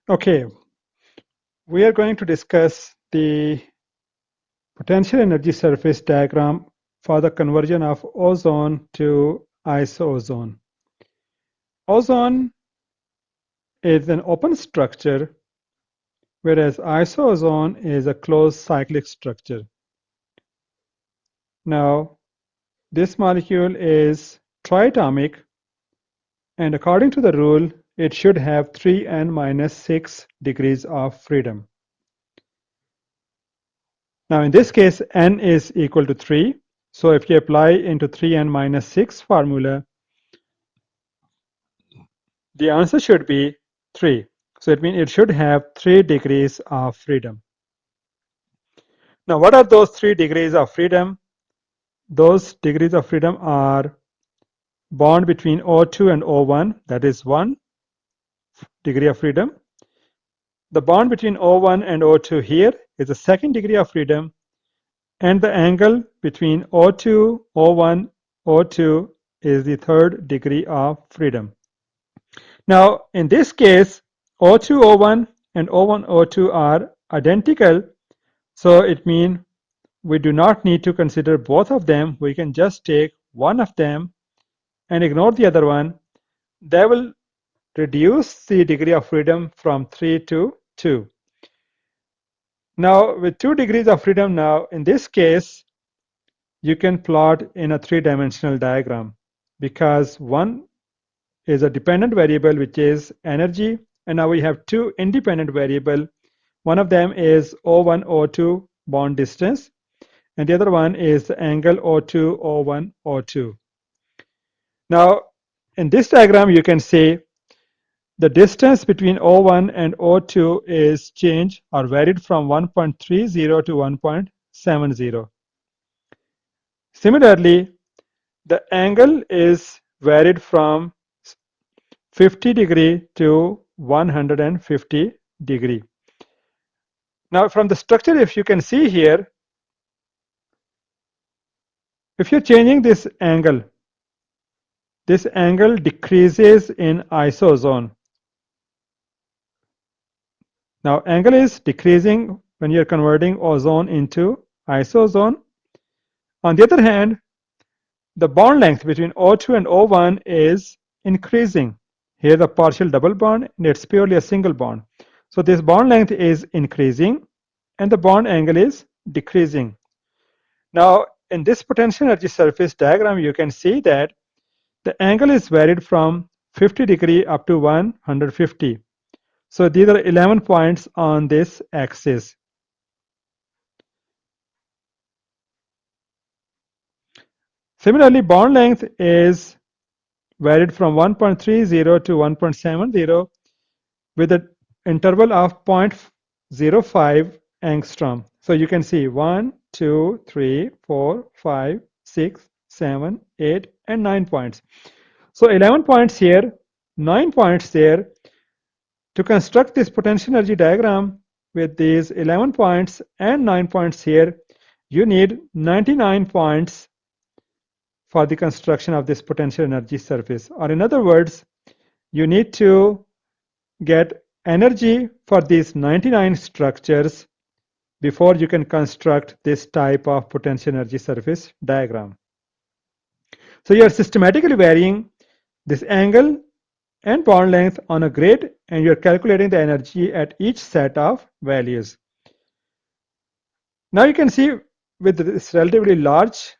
Okay, we are going to discuss the potential energy surface diagram for the conversion of ozone to isoozone. Ozone is an open structure, whereas isoozone is a closed cyclic structure. Now, this molecule is triatomic, and according to the rule, it should have 3n minus 6 degrees of freedom. Now in this case, n is equal to 3. So if you apply into 3n minus 6 formula, the answer should be 3. So it means it should have 3 degrees of freedom. Now what are those 3 degrees of freedom? Those degrees of freedom are bond between O2 and O1, that is 1 degree of freedom. The bond between O1 and O2 here is the second degree of freedom, and the angle between O2, O1, O2 is the third degree of freedom. Now, in this case, O2, O1 and O1, O2 are identical, so it means we do not need to consider both of them. We can just take one of them and ignore the other one. That will reduce the degree of freedom from 3 to 2. Now, with 2 degrees of freedom now, in this case, you can plot in a 3-dimensional diagram because one is a dependent variable, which is energy, and now we have 2 independent variables. One of them is O1, O2 bond distance, and the other one is the angle O2, O1, O2. Now, in this diagram, you can see the distance between O1 and O2 is changed or varied from 1.30 to 1.70. Similarly, the angle is varied from 50 degree to 150 degree. Now from the structure, if you can see here, if you're changing this angle decreases in isoozone. Now angle is decreasing when you're converting ozone into isoozone. On the other hand, the bond length between O2 and O1 is increasing. Here the partial double bond, and it's purely a single bond. So this bond length is increasing and the bond angle is decreasing. Now in this potential energy surface diagram, you can see that the angle is varied from 50 degree up to 150. So these are 11 points on this axis. Similarly, bond length is varied from 1.30 to 1.70 with an interval of 0.05 angstrom. So you can see 1, 2, 3, 4, 5, 6, 7, 8, and 9 points. So 11 points here, 9 points there. To construct this potential energy diagram with these 11 points and 9 points here, you need 99 points for the construction of this potential energy surface. Or in other words, you need to get energy for these 99 structures before you can construct this type of potential energy surface diagram. So you are systematically varying this angle and bond length on a grid, and you're calculating the energy at each set of values. Now you can see with this relatively large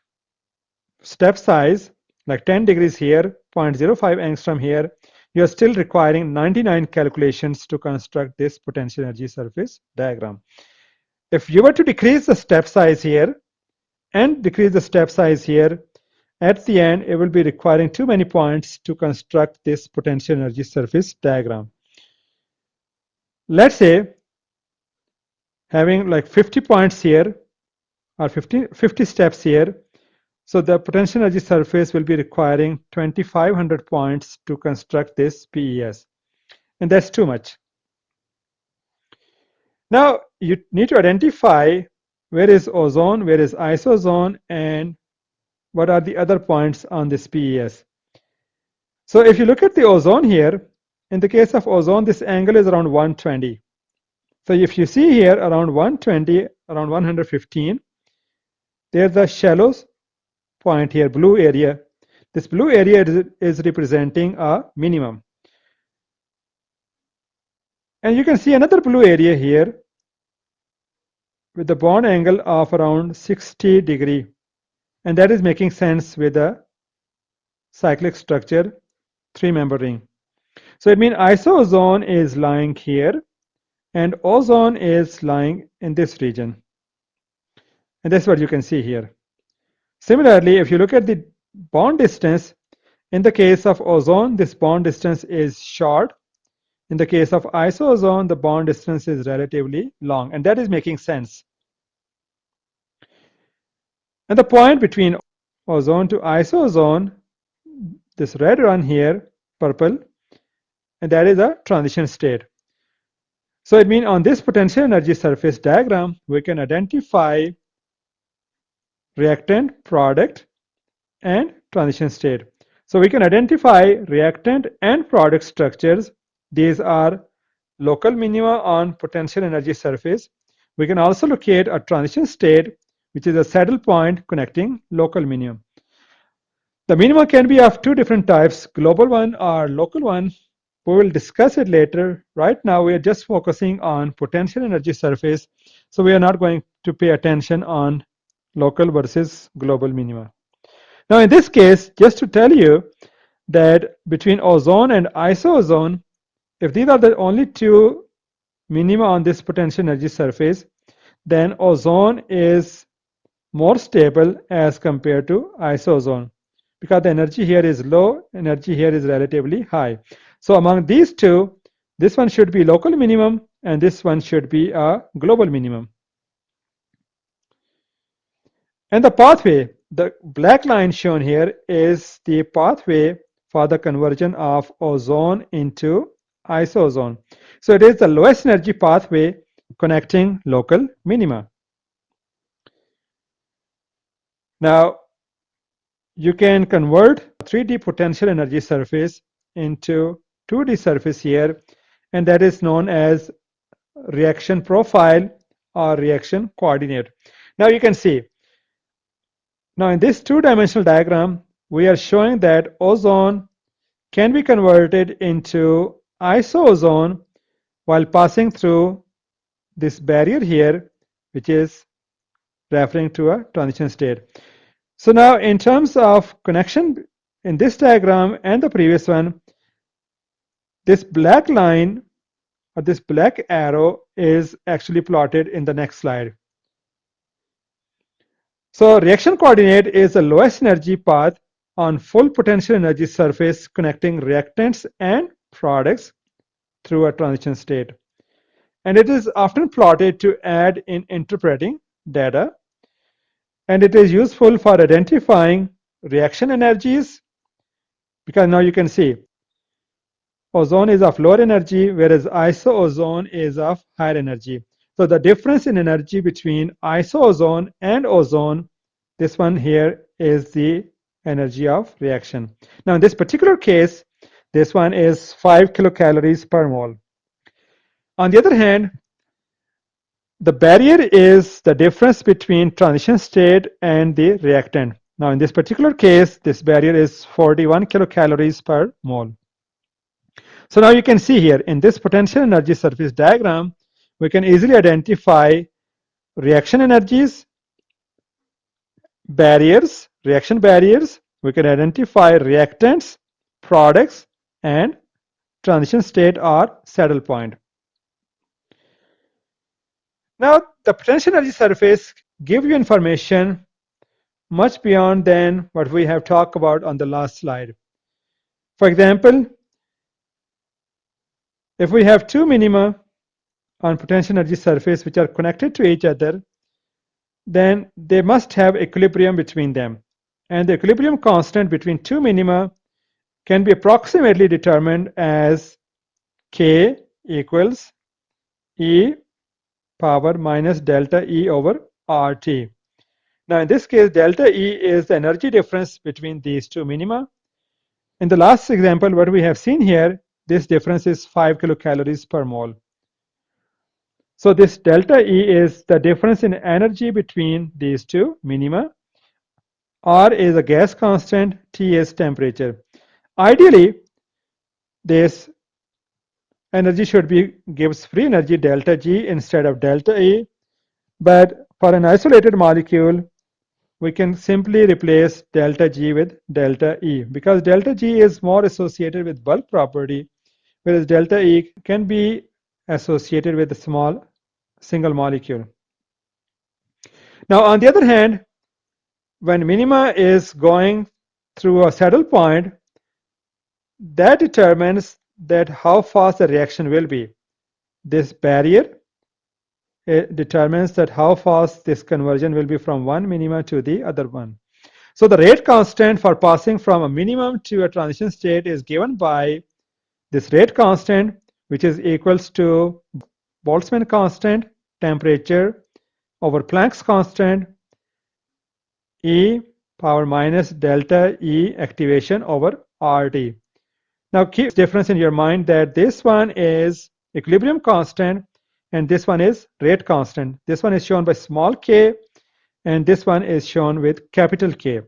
step size, like 10 degrees here, 0.05 angstrom here, you're still requiring 99 calculations to construct this potential energy surface diagram. If you were to decrease the step size here and decrease the step size here, at the end, it will be requiring too many points to construct this potential energy surface diagram. Let's say having like 50 points here or 50 steps here. So the potential energy surface will be requiring 2500 points to construct this PES. And that's too much. Now you need to identify where is ozone, where is isoozone, and what are the other points on this PES. So if you look at the ozone here, in the case of ozone, this angle is around 120. So if you see here around 120, around 115, there's a shallow point here, blue area. This blue area is representing a minimum. And you can see another blue area here with the bond angle of around 60 degree. And that is making sense with the cyclic structure, three-member ring. So it means isoozone is lying here and ozone is lying in this region. And that's what you can see here. Similarly, if you look at the bond distance, in the case of ozone, this bond distance is short. In the case of isoozone, the bond distance is relatively long, and that is making sense. And the point between ozone to isoozone, this red one here, purple, and that is a transition state. So it means on this potential energy surface diagram, we can identify reactant, product, and transition state. So we can identify reactant and product structures. These are local minima on potential energy surface. We can also locate a transition state, which is a saddle point connecting local minimum. The minima can be of two different types, global one or local one. We will discuss it later. Right now, we are just focusing on potential energy surface. So we are not going to pay attention on local versus global minima. Now, in this case, just to tell you that between ozone and isoozone, if these are the only two minima on this potential energy surface, then ozone is more stable as compared to isoozone, because the energy here is low, energy here is relatively high. So among these two, this one should be local minimum and this one should be a global minimum. And the pathway, the black line shown here is the pathway for the conversion of ozone into isoozone. So it is the lowest energy pathway connecting local minima. Now, you can convert 3D potential energy surface into 2D surface here, and that is known as reaction profile or reaction coordinate. Now you can see, now in this two-dimensional diagram, we are showing that ozone can be converted into isoozone while passing through this barrier here, which is referring to a transition state. So now in terms of connection in this diagram and the previous one, this black line or this black arrow is actually plotted in the next slide. So reaction coordinate is the lowest energy path on full potential energy surface connecting reactants and products through a transition state. And it is often plotted to aid in interpreting data. And it is useful for identifying reaction energies, because now you can see ozone is of lower energy, whereas isoozone is of higher energy. So the difference in energy between isoozone and ozone, this one here is the energy of reaction. Now in this particular case, this one is 5 kilocalories per mole. On the other hand, the barrier is the difference between transition state and the reactant. Now in this particular case, this barrier is 41 kilocalories per mole. So now you can see here in this potential energy surface diagram, we can easily identify reaction energies, barriers, reaction barriers. We can identify reactants, products, and transition state or saddle point. Now the potential energy surface gives you information much beyond than what we have talked about on the last slide. For example, if we have two minima on potential energy surface which are connected to each other, then they must have equilibrium between them. And the equilibrium constant between two minima can be approximately determined as K equals E power minus delta E over RT. Now in this case, delta E is the energy difference between these two minima. In the last example, what we have seen here, this difference is 5 kilocalories per mole. So this delta E is the difference in energy between these two minima. R is a gas constant, T is temperature. Ideally, this energy should be gives free energy delta G instead of delta E, but for an isolated molecule, we can simply replace delta G with delta E because delta G is more associated with bulk property, whereas delta E can be associated with a small single molecule. Now, on the other hand, when minima is going through a saddle point, that determines that how fast the reaction will be. This barrier, it determines that how fast this conversion will be from one minima to the other one. So the rate constant for passing from a minimum to a transition state is given by this rate constant, which is equals to Boltzmann constant, temperature, over Planck's constant, E power minus delta E activation over RT. Now keep this difference in your mind that this one is equilibrium constant and this one is rate constant. This one is shown by small k and this one is shown with capital K.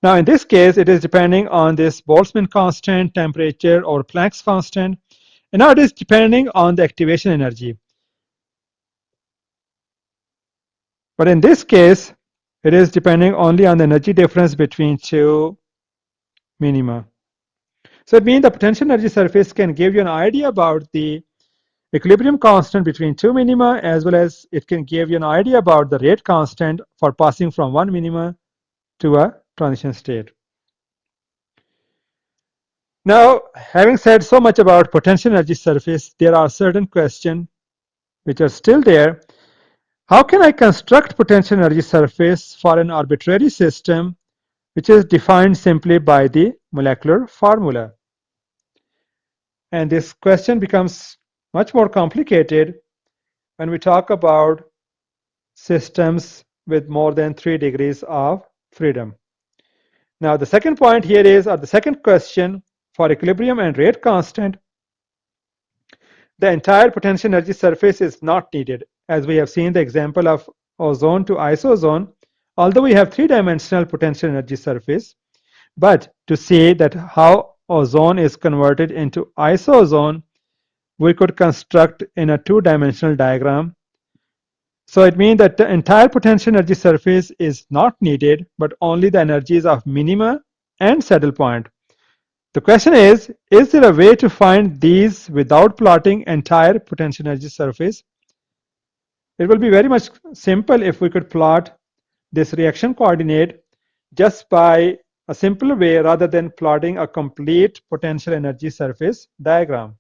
Now in this case, it is depending on this Boltzmann constant, temperature, or Planck's constant. And now it is depending on the activation energy. But in this case, it is depending only on the energy difference between two minima. So it means the potential energy surface can give you an idea about the equilibrium constant between two minima, as well as it can give you an idea about the rate constant for passing from one minima to a transition state. Now, having said so much about potential energy surface, there are certain questions which are still there. How can I construct potential energy surface for an arbitrary system which is defined simply by the molecular formula? And this question becomes much more complicated when we talk about systems with more than 3 degrees of freedom. Now, the second point here is, or the second question for equilibrium and rate constant, the entire potential energy surface is not needed, as we have seen the example of ozone to isozone, although we have three-dimensional potential energy surface. But to see that how ozone is converted into isozone, we could construct in a two-dimensional diagram. So it means that the entire potential energy surface is not needed, but only the energies of minima and saddle point. The question is there a way to find these without plotting entire potential energy surface? It will be very much simple if we could plot this reaction coordinate just by a simple way rather than plotting a complete potential energy surface diagram.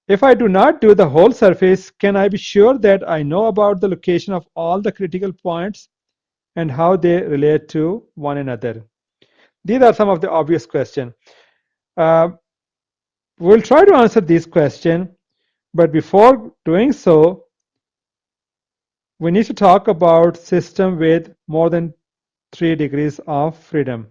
If I do not do the whole surface, can I be sure that I know about the location of all the critical points and how they relate to one another? These are some of the obvious questions. We'll try to answer these questions, but before doing so, we need to talk about system with more than 3 degrees of freedom.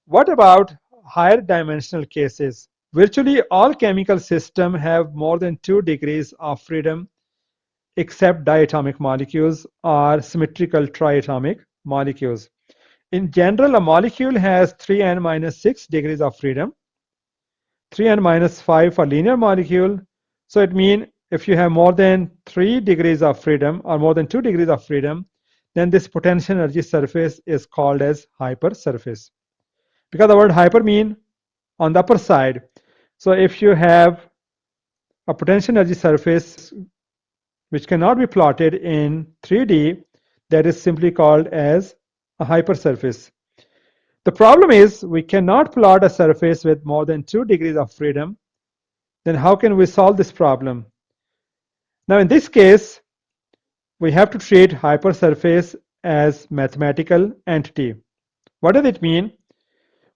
What about higher dimensional cases? Virtually all chemical systems have more than 2 degrees of freedom except diatomic molecules or symmetrical triatomic molecules. In general, a molecule has 3n minus 6 degrees of freedom, 3n minus 5 for linear molecule. So it means if you have more than 3 degrees of freedom or more than 2 degrees of freedom, then this potential energy surface is called as hypersurface. Because the word hyper means on the upper side. So if you have a potential energy surface which cannot be plotted in 3D, that is simply called as a hypersurface. The problem is we cannot plot a surface with more than 2 degrees of freedom. Then how can we solve this problem? Now in this case, we have to treat hypersurface as mathematical entity. What does it mean?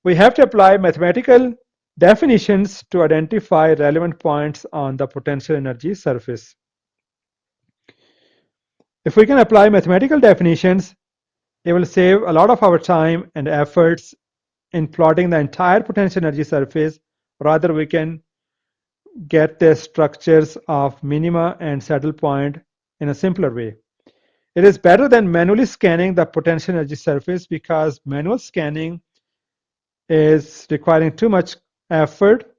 We have to apply mathematical definitions to identify relevant points on the potential energy surface. If we can apply mathematical definitions, it will save a lot of our time and efforts in plotting the entire potential energy surface Rather, we can get the structures of minima and saddle point in a simpler way. It is better than manually scanning the potential energy surface because manual scanning is requiring too much effort,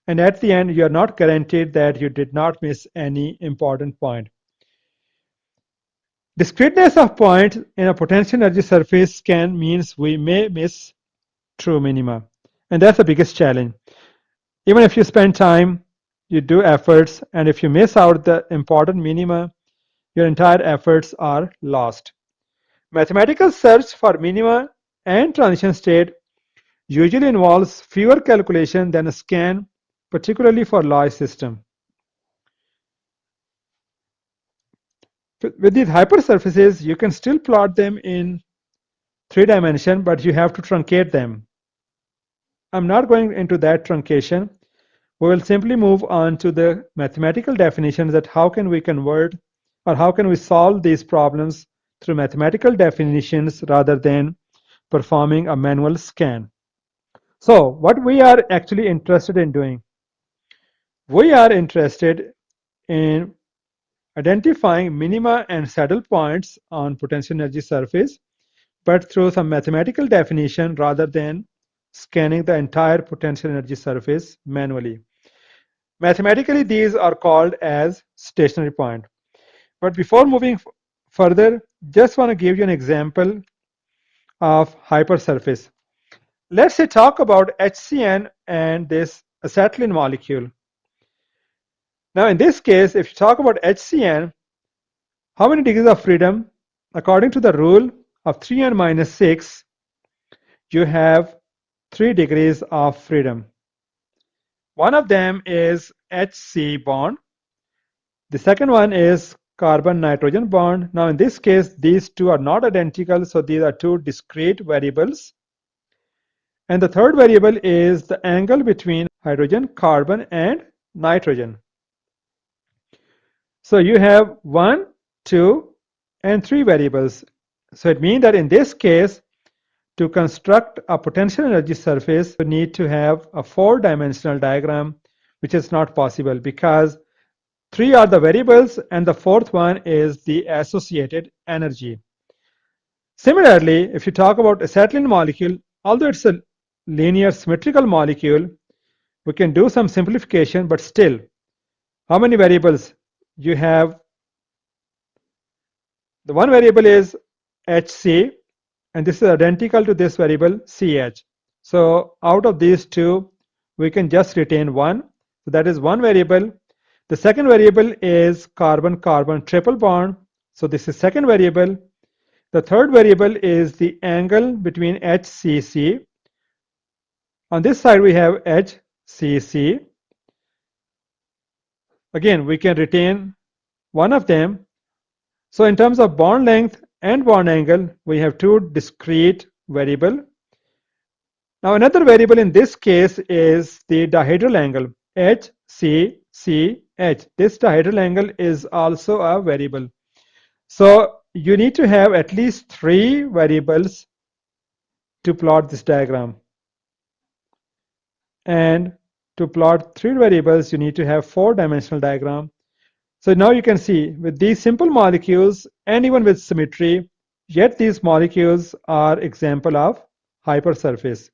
and at the end, you are not guaranteed that you did not miss any important point. Discreteness of point in a potential energy surface scan means we may miss true minima, and that's the biggest challenge. Even if you spend time, you do efforts, and if you miss out the important minima, your entire efforts are lost. Mathematical search for minima and transition state usually involves fewer calculations than a scan, particularly for large systems. With these hypersurfaces, you can still plot them in 3 dimensions, but you have to truncate them. I'm not going into that truncation. We will simply move on to the mathematical definitions that how can we convert or how can we solve these problems through mathematical definitions rather than performing a manual scan. So what we are actually interested in doing, we are interested in identifying minima and saddle points on potential energy surface, but through some mathematical definition rather than scanning the entire potential energy surface manually. Mathematically, these are called as stationary point. But before moving further, just want to give you an example of hypersurface. Let's say talk about HCN and this acetylene molecule. Now in this case, if you talk about HCN, how many degrees of freedom? According to the rule of 3n minus 6, you have 3 degrees of freedom. One of them is HC bond. The second one is carbon-nitrogen bond. Now in this case, these two are not identical, so these are two discrete variables. And the third variable is the angle between hydrogen, carbon, and nitrogen. So you have 1, 2, and 3 variables. So it means that in this case, to construct a potential energy surface, you need to have a 4-dimensional diagram, which is not possible because 3 are the variables and the 4th one is the associated energy. Similarly, if you talk about acetylene molecule, although it's a linear symmetrical molecule, we can do some simplification, but still, how many variables? You have the one variable is HC, and this is identical to this variable CH. So out of these two, we can just retain one. So that is one variable. The second variable is carbon-carbon triple bond. So this is second variable. The third variable is the angle between HCC. On this side, we have HCC. Again, we can retain one of them. So in terms of bond length and bond angle, we have two discrete variables. Now another variable in this case is the dihedral angle, HCCH. This dihedral angle is also a variable. So you need to have at least 3 variables to plot this diagram. And to plot 3 variables, you need to have 4-dimensional diagram. So now you can see with these simple molecules and even with symmetry, yet these molecules are example of hypersurface.